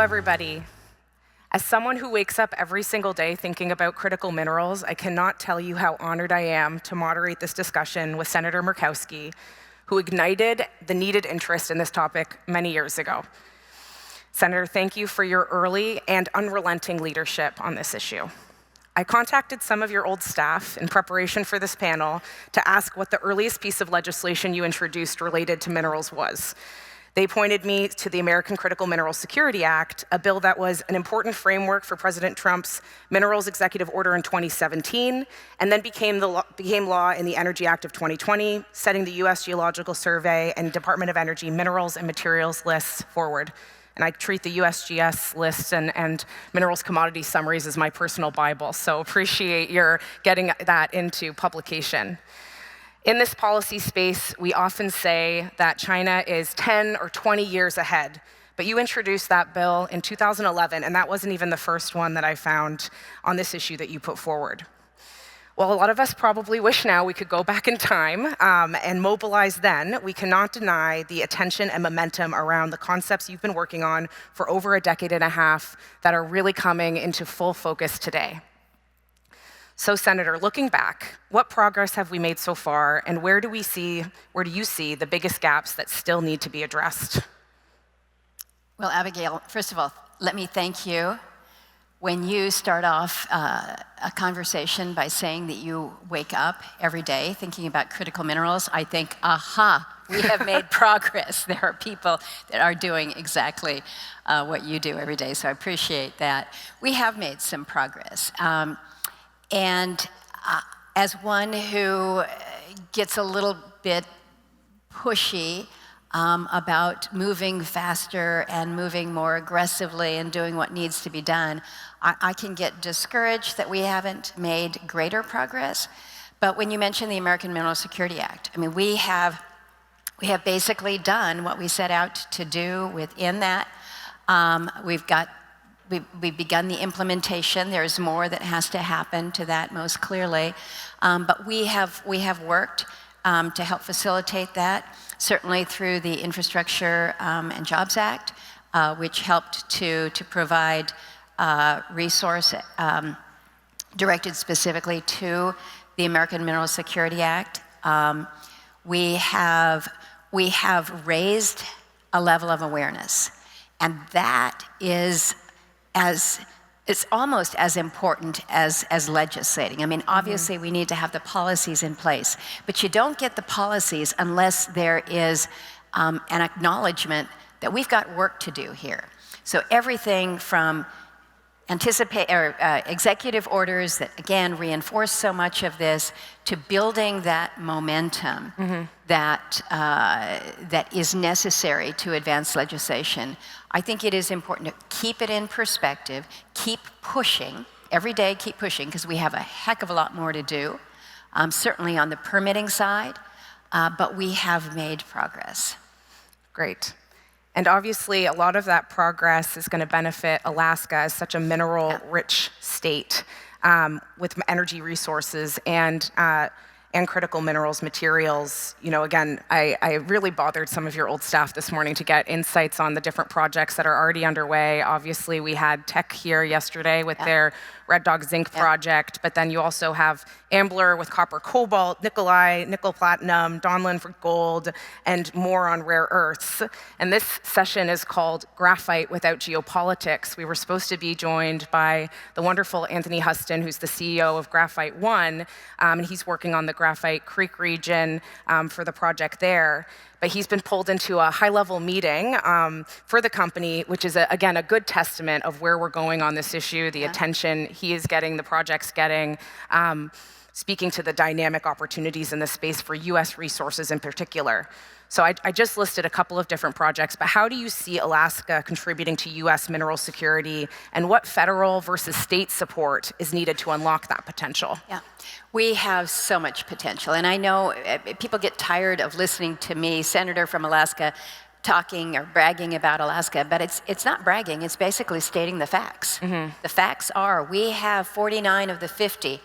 everybody. As someone who wakes up every single day thinking about critical minerals, I cannot tell you how honored I am to moderate this discussion with Senator Murkowski, who ignited the needed interest in this topic many years ago. Senator, thank you for your early and unrelenting leadership on this issue. I contacted some of your old staff in preparation for this panel to ask what the earliest piece of legislation you introduced related to minerals was. They pointed me to the American Critical Minerals Security Act, a bill that was an important framework for President Trump's Minerals Executive Order in 2017, and then became law in the Energy Act of 2020, setting the US Geological Survey and Department of Energy minerals and materials lists forward. And I treat the USGS lists and minerals commodity summaries as my personal Bible, so appreciate your getting that into publication. In this policy space, we often say that China is 10 or 20 years ahead, but you introduced that bill in 2011, and that wasn't even the first one that I found on this issue that you put forward. While a lot of us probably wish now we could go back in time and mobilize then, we cannot deny the attention and momentum around the concepts you've been working on for over a decade and a half that are really coming into full focus today. So, Senator, looking back, what progress have we made so far, and where do you see the biggest gaps that still need to be addressed? Well, Abigail, first of all, let me thank you. When you start off a conversation by saying that you wake up every day thinking about critical minerals, I think, aha, we have made progress. There are people that are doing exactly what you do every day, so I appreciate that. We have made some progress. And as one who gets a little bit pushy about moving faster and moving more aggressively and doing what needs to be done, I can get discouraged that we haven't made greater progress. But when you mention the American Mineral Security Act, I mean, we have basically done what we set out to do within that. We've begun the implementation. There's more that has to happen to that, most clearly. But we have worked to help facilitate that, certainly through the Infrastructure and Jobs Act, which helped to provide resource directed specifically to the American Mineral Security Act. We have raised a level of awareness, and that is it's almost as important as legislating. I mean, obviously we need to have the policies in place, but you don't get the policies unless there is an acknowledgement that we've got work to do here. So everything from executive orders that, again, reinforce so much of this, to building that momentum that is necessary to advance legislation. I think it is important to keep it in perspective, keep pushing, every day keep pushing, because we have a heck of a lot more to do, certainly on the permitting side, but we have made progress. Great. And obviously, a lot of that progress is going to benefit Alaska as such a mineral-rich state with energy resources and critical minerals materials. You know, again, I really bothered some of your old staff this morning to get insights on the different projects that are already underway. Obviously, we had Teck here yesterday with their Red Dog Zinc project, but then you also have Ambler with copper cobalt, Nikolai, nickel platinum, Donlin for gold, and more on rare earths. And this session is called Graphite Without Geopolitics. We were supposed to be joined by the wonderful Antony Huston, who's the CEO of Graphite One, and he's working on the Graphite Creek region for the project there. But he's been pulled into a high-level meeting for the company, which is, again, a good testament of where we're going on this issue, the attention he is getting, the project's getting, speaking to the dynamic opportunities in this space for US resources in particular. So I just listed a couple of different projects, but how do you see Alaska contributing to US mineral security, and what federal versus state support is needed to unlock that potential? Yeah, we have so much potential, and I know people get tired of listening to me, Senator from Alaska, talking or bragging about Alaska, but it's not bragging, it's basically stating the facts. The facts are we have 49 of the 50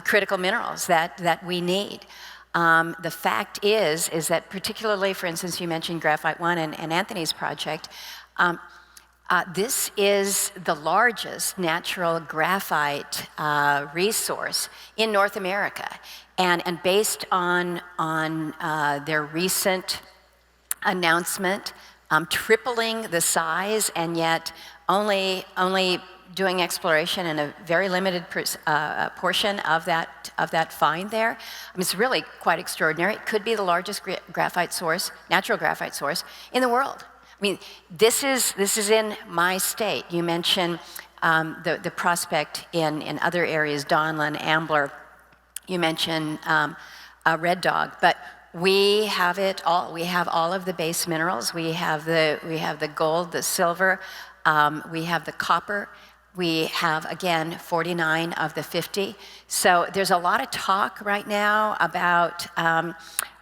critical minerals that we need. The fact is that particularly, for instance, you mentioned Graphite One and Antony's project, This is the largest natural graphite resource in North America. And based on their recent announcement, tripling the size and yet only doing exploration in a very limited portion of that find there. I mean, it's really quite extraordinary. It could be the largest graphite source, natural graphite source in the world. I mean, this is in my state. You mentioned the prospect in other areas, Donlin, Ambler. You mentioned Red Dog, but we have it all. We have all of the base minerals. We have the gold, the silver. We have the copper. We have, again, 49 of the 50. So there's a lot of talk right now about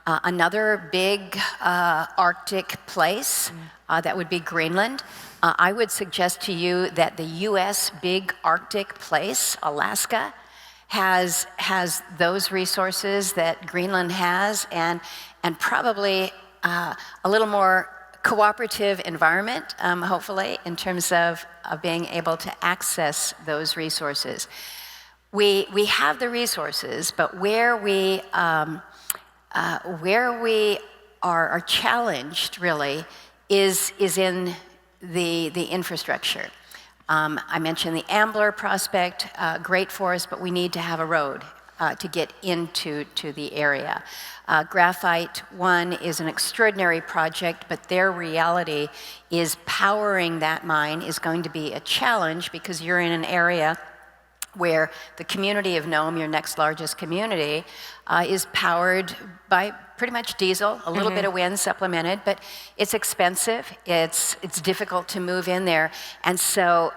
another big Arctic place. That would be Greenland. I would suggest to you that the US big Arctic place, Alaska, has those resources that Greenland has, and probably a little more cooperative environment, hopefully, in terms of being able to access those resources. We have the resources, but where we are challenged, really, is in the infrastructure. I mentioned the Ambler prospect, great for us, but we need to have a road to get into the area. Graphite 1 is an extraordinary project, but their reality is powering that mine is going to be a challenge because you're in an area where the community of Noam, your next largest community, is powered by pretty much diesel, a little bit of wind supplemented, but it's expensive, it's difficult to move in there, and so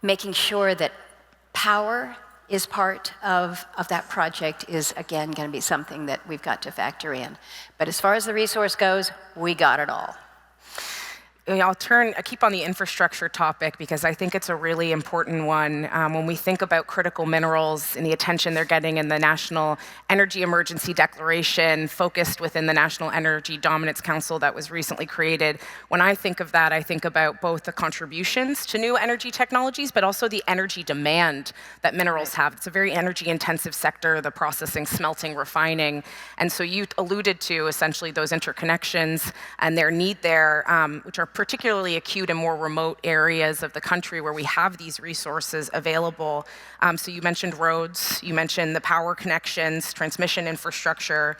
making sure that power is part of that project is, again, going to be something that we've got to factor in. But as far as the resource goes, we got it all. I'll keep on the infrastructure topic because I think it's a really important one. When we think about critical minerals and the attention they're getting in the National Energy Emergency Declaration, focused within the National Energy Dominance Council that was recently created, when I think of that, I think about both the contributions to new energy technologies, but also the energy demand that minerals have. It's a very energy-intensive sector, the processing, smelting, refining. And so you alluded to essentially those interconnections and their need there, which are particularly acute in more remote areas of the country where we have these resources available. So you mentioned roads, you mentioned the power connections, transmission infrastructure,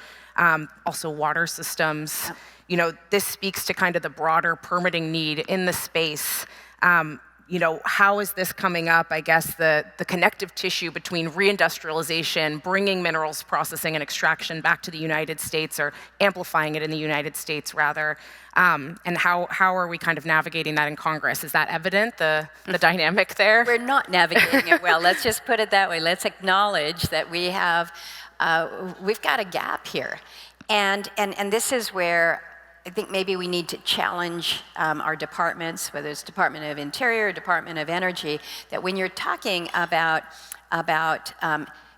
also water systems. Yep. You know, this speaks to kind of the broader permitting need in the space. You know, how is this coming up? I guess the connective tissue between reindustrialization, bringing minerals processing and extraction back to the United States, or amplifying it in the United States, rather, and how are we kind of navigating that in Congress? Is that evident, the dynamic there? We're not navigating it well. Let's just put it that way. Let's acknowledge that we've got a gap here. And this is where I think maybe we need to challenge our departments, whether it's Department of Interior, Department of Energy, that when you're talking about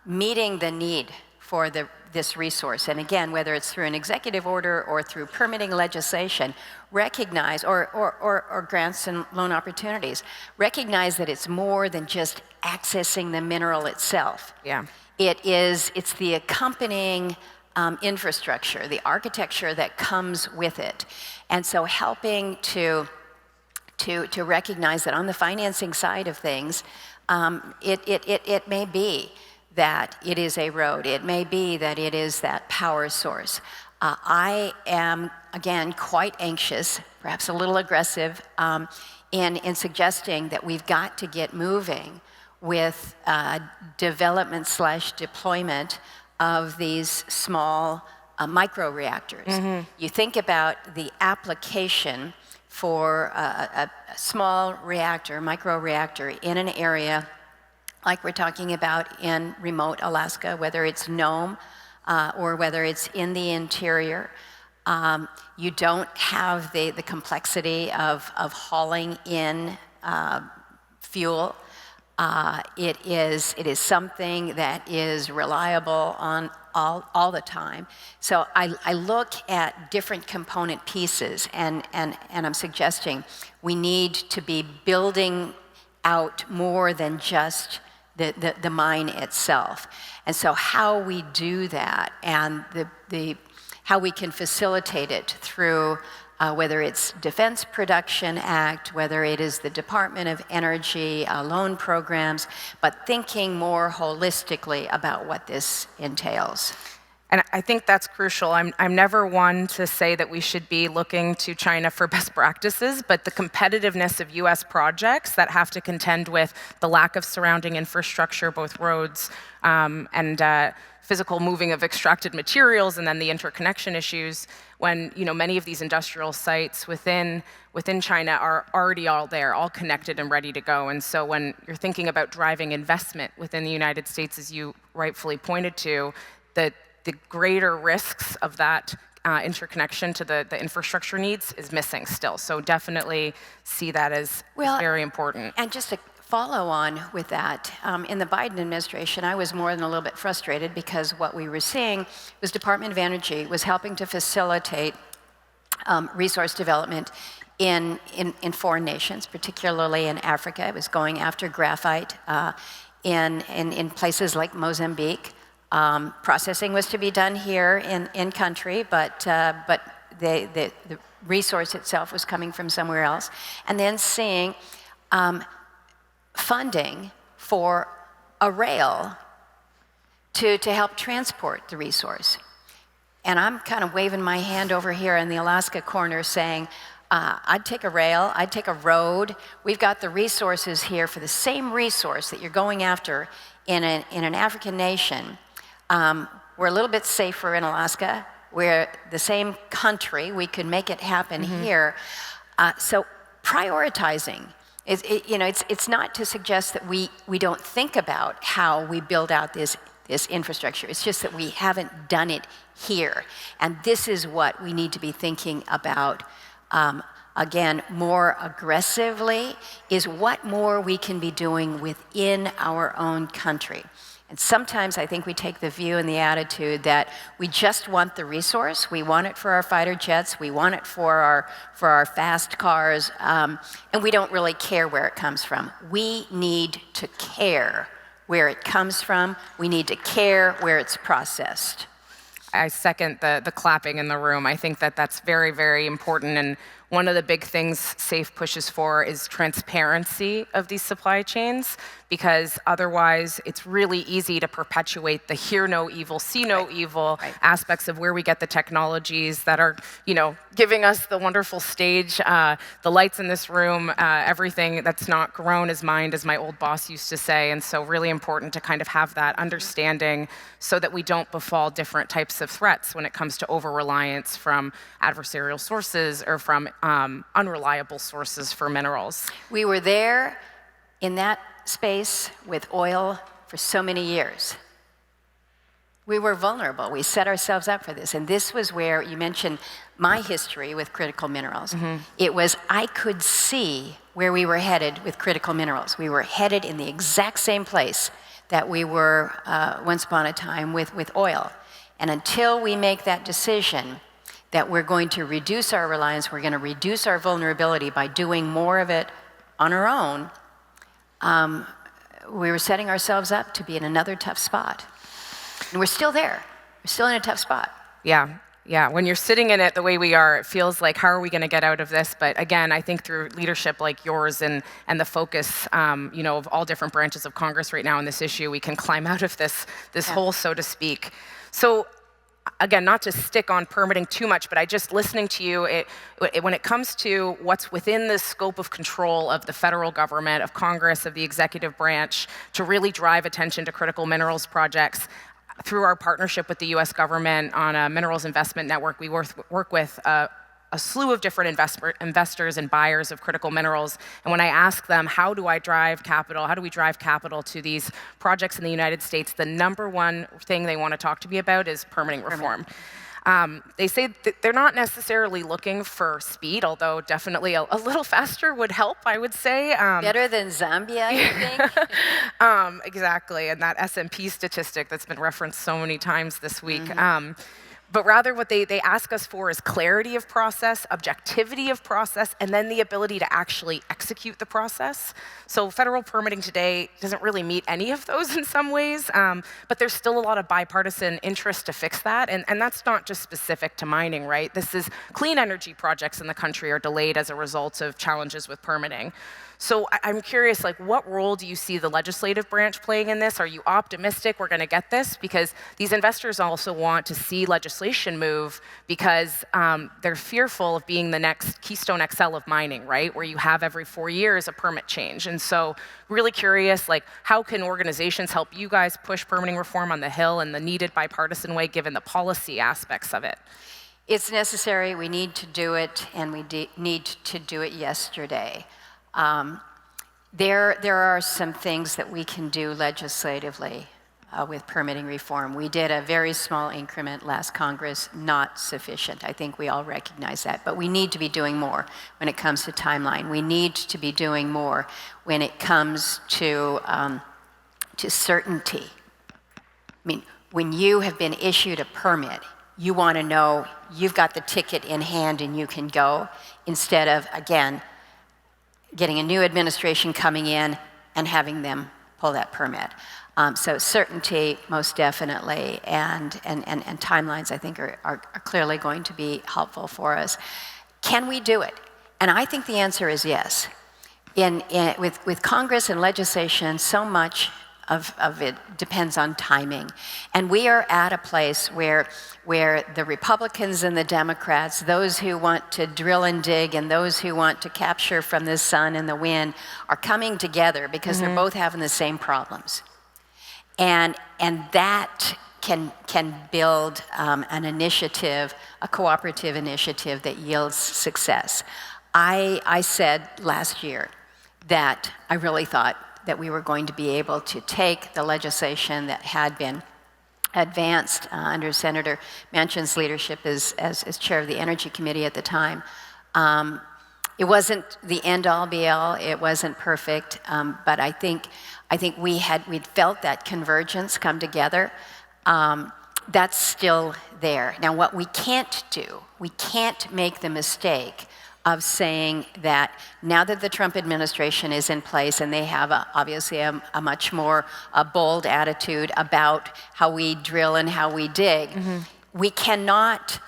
meeting the need for this resource, and again, whether it's through an executive order or through permitting legislation, recognize, or grants and loan opportunities, recognize that it's more than just accessing the mineral itself. Yeah. It's the accompanying infrastructure, the architecture that comes with it. And so helping to recognize that on the financing side of things, it may be that it is a road, it may be that it is that power source. I am, again, quite anxious, perhaps a little aggressive, in suggesting that we've got to get moving with development/deployment of these small microreactors. Mm-hmm. You think about the application for a small reactor, microreactor, in an area like we're talking about in remote Alaska, whether it's Noam or whether it's in the interior. You don't have the complexity of hauling in fuel. It is something that is reliable on all the time. So I look at different component pieces, and I'm suggesting we need to be building out more than just the mine itself. And so how we do that, and how we can facilitate it through whether it's Defense Production Act, whether it is the Department of Energy loan programs, but thinking more holistically about what this entails. And I think that's crucial. I'm never one to say that we should be looking to China for best practices, but the competitiveness of US projects that have to contend with the lack of surrounding infrastructure, both roads and physical moving of extracted materials, and then the interconnection issues, when many of these industrial sites within China are already all there, all connected and ready to go. And so when you're thinking about driving investment within the United States, as you rightfully pointed to, the greater risks of that interconnection to the infrastructure needs is missing still. So definitely see that as very important. And just to follow on with that, in the Biden administration, I was more than a little bit frustrated because what we were seeing was Department of Energy was helping to facilitate resource development in foreign nations, particularly in Africa. It was going after graphite in places like Mozambique. Processing was to be done here in country, but the resource itself was coming from somewhere else. And then seeing funding for a rail to help transport the resource. And I'm kind of waving my hand over here in the Alaska corner saying, I'd take a rail, I'd take a road. We've got the resources here for the same resource that you're going after in an African nation. We're a little bit safer in Alaska. We're the same country. We could make it happen here. So prioritizing. It's not to suggest that we don't think about how we build out this infrastructure. It's just that we haven't done it here. And this is what we need to be thinking about, again, more aggressively, is what more we can be doing within our own country. And sometimes I think we take the view and the attitude that we just want the resource. We want it for our fighter jets. We want it for our fast cars. And we don't really care where it comes from. We need to care where it comes from. We need to care where it's processed. I second the clapping in the room. I think that's very, very important. And one of the big things SAFE pushes for is transparency of these supply chains, because otherwise it's really easy to perpetuate the hear no evil, see no evil aspects of where we get the technologies that are, giving us the wonderful stage, the lights in this room, everything that's not grown is mined, as my old boss used to say. And so really important to kind of have that understanding so that we don't befall different types of threats when it comes to over-reliance from adversarial sources or from unreliable sources for minerals. We were there in that space with oil for so many years. We were vulnerable. We set ourselves up for this. And this was where you mentioned my history with critical minerals. It was, I could see where we were headed with critical minerals. We were headed in the exact same place that we were once upon a time with oil. And until we make that decision that we're going to reduce our reliance, we're going to reduce our vulnerability by doing more of it on our own, we were setting ourselves up to be in another tough spot. And we're still there. We're still in a tough spot. Yeah. When you're sitting in it the way we are, it feels like, how are we going to get out of this? But again, I think through leadership like yours and the focus, of all different branches of Congress right now on this issue, we can climb out of this hole, so to speak. So again, not to stick on permitting too much, but listening to you, when it comes to what's within the scope of control of the federal government, of Congress, of the executive branch, to really drive attention to critical minerals projects, through our partnership with the US government on a minerals investment network, we work with a slew of different investors and buyers of critical minerals. And when I ask them, how do we drive capital to these projects in the United States, the number one thing they want to talk to me about is permitting reform. They say that they're not necessarily looking for speed, although definitely a little faster would help, I would say. Better than Zambia, you think? Exactly, and that S&P statistic that's been referenced so many times this week. But rather what they ask us for is clarity of process, objectivity of process, and then the ability to actually execute the process. So federal permitting today doesn't really meet any of those in some ways, but there's still a lot of bipartisan interest to fix that, and that's not just specific to mining, right? This is clean energy projects in the country are delayed as a result of challenges with permitting. So I'm curious, like, what role do you see the legislative branch playing in this? Are you optimistic we're going to get this? Because these investors also want to see legislation move because they're fearful of being the next Keystone XL of mining, right? Where you have every 4 years a permit change. And so really curious, like, how can organizations help you guys push permitting reform on the Hill in the needed bipartisan way, given the policy aspects of it? It's necessary, we need to do it, and we need to do it yesterday. There are some things that we can do legislatively with permitting reform. We did a very small increment last Congress, not sufficient. I think we all recognize that, but we need to be doing more when it comes to timeline. We need to be doing more when it comes to certainty. I mean, when you have been issued a permit, you want to know you've got the ticket in hand and you can go, instead of, again, getting a new administration coming in and having them pull that permit. So certainty, most definitely, and timelines, I think, are clearly going to be helpful for us. Can we do it? And I think the answer is yes. With Congress and legislation, so much of it depends on timing. And we are at a place where the Republicans and the Democrats, those who want to drill and dig and those who want to capture from the sun and the wind, are coming together because they're both having the same problems. And that can build an initiative, a cooperative initiative that yields success. I said last year that I really thought that we were going to be able to take the legislation that had been advanced under Senator Manchin's leadership as chair of the Energy Committee at the time. It wasn't the end-all be-all, it wasn't perfect, but I think we'd felt that convergence come together. That's still there. Now, what we can't do, we can't make the mistake of saying that now that the Trump administration is in place and they have obviously a much more bold attitude about how we drill and how we dig, we cannot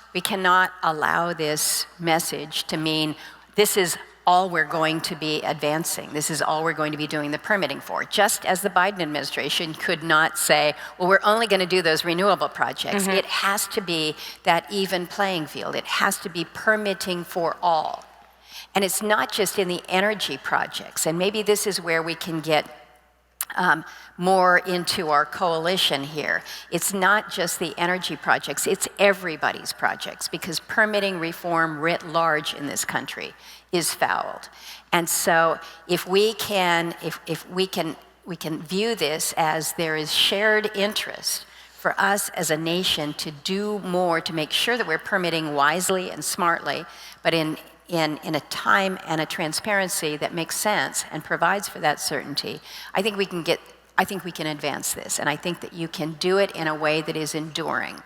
allow this message to mean this is all we're going to be advancing. This is all we're going to be doing the permitting for. Just as the Biden administration could not say, well, we're only going to do those renewable projects. It has to be that even playing field. It has to be permitting for all. And it's not just in the energy projects. And maybe this is where we can get more into our coalition here. It's not just the energy projects, it's everybody's projects, because permitting reform writ large in this country is fouled. And so if we can view this as there is shared interest for us as a nation to do more to make sure that we're permitting wisely and smartly, but in a time and a transparency that makes sense and provides for that certainty, I think we can advance this, and I think that you can do it in a way that is enduring.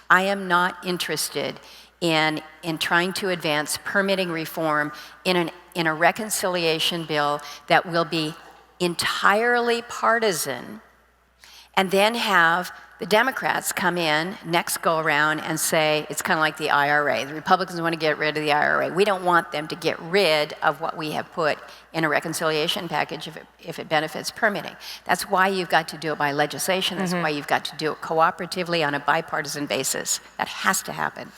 I am not interested in trying to advance permitting reform in a reconciliation bill that will be entirely partisan, and then have the Democrats come in next go around and say, it's kind of like the IRA. The Republicans want to get rid of the IRA. We don't want them to get rid of what we have put in a reconciliation package if it benefits permitting. That's why you've got to do it by legislation. That's why you've got to do it cooperatively on a bipartisan basis. That has to happen.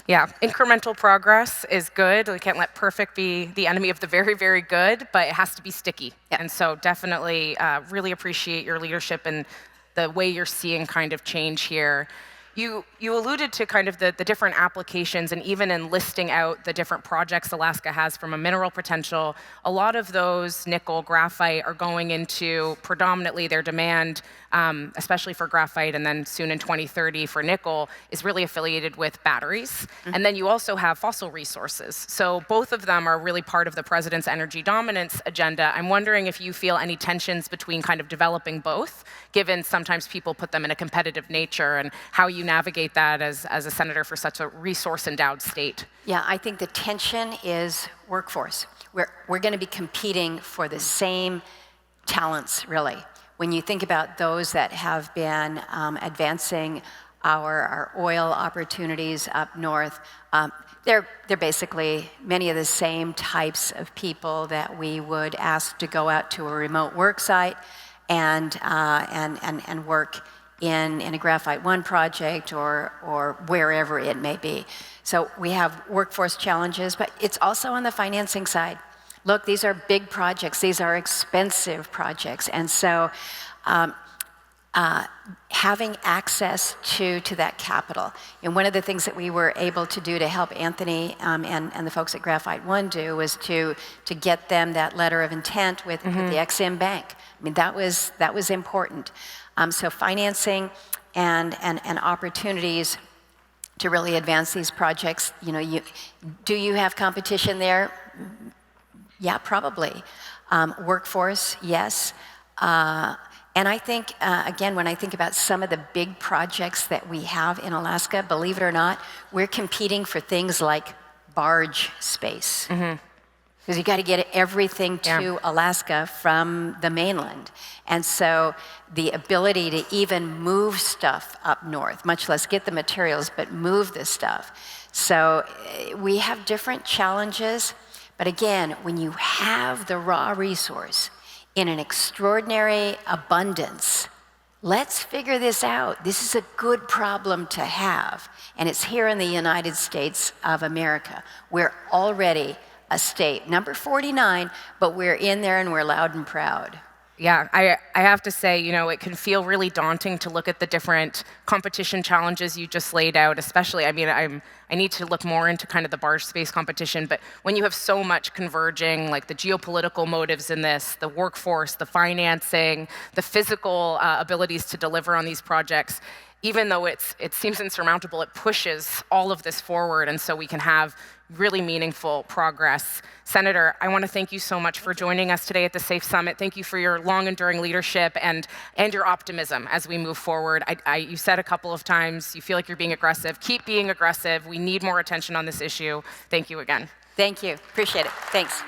Yeah, incremental progress is good. We can't let perfect be the enemy of the very, very good, but it has to be sticky. Yep. And so definitely really appreciate your leadership and the way you're seeing kind of change here. You alluded to kind of the different applications, and even in listing out the different projects Alaska has from a mineral potential, a lot of those nickel, graphite are going into predominantly their demand, especially for graphite, and then soon in 2030 for nickel, is really affiliated with batteries. And then you also have fossil resources. So both of them are really part of the president's energy dominance agenda. I'm wondering if you feel any tensions between kind of developing both, given sometimes people put them in a competitive nature, and how you navigate that as a senator for such a resource-endowed state. Yeah, I think the tension is workforce. We're going to be competing for the same talents, really. When you think about those that have been advancing our oil opportunities up north, they're basically many of the same types of people that we would ask to go out to a remote work site and work in a Graphite 1 project or wherever it may be. So we have workforce challenges, but it's also on the financing side. Look, these are big projects. These are expensive projects. And so having access to that capital. And one of the things that we were able to do to help Antony and the folks at Graphite 1 do was to get them that letter of intent with the Ex-Im Bank. I mean, that was important. So financing and opportunities to really advance these projects. Do you have competition there? Yeah, probably. Workforce, yes. And I think, again, when I think about some of the big projects that we have in Alaska, believe it or not, we're competing for things like barge space. Because you got to get everything to Alaska from the mainland. And so the ability to even move stuff up north, much less get the materials, but move the stuff. So we have different challenges. But again, when you have the raw resource in an extraordinary abundance, let's figure this out. This is a good problem to have. And it's here in the United States of America. We're already a state, number 49, but we're in there and we're loud and proud. Yeah, I have to say, it can feel really daunting to look at the different competition challenges you just laid out, especially, I need to look more into kind of the barge space competition, but when you have so much converging, like the geopolitical motives in this, the workforce, the financing, the physical abilities to deliver on these projects, even though it seems insurmountable, it pushes all of this forward, and so we can have really meaningful progress. Senator, I want to thank you so much for joining us today at the SAFE Summit. Thank you for your long enduring leadership and your optimism as we move forward. You said a couple of times you feel like you're being aggressive. Keep being aggressive. We need more attention on this issue. Thank you again. Thank you. Appreciate it. Thanks.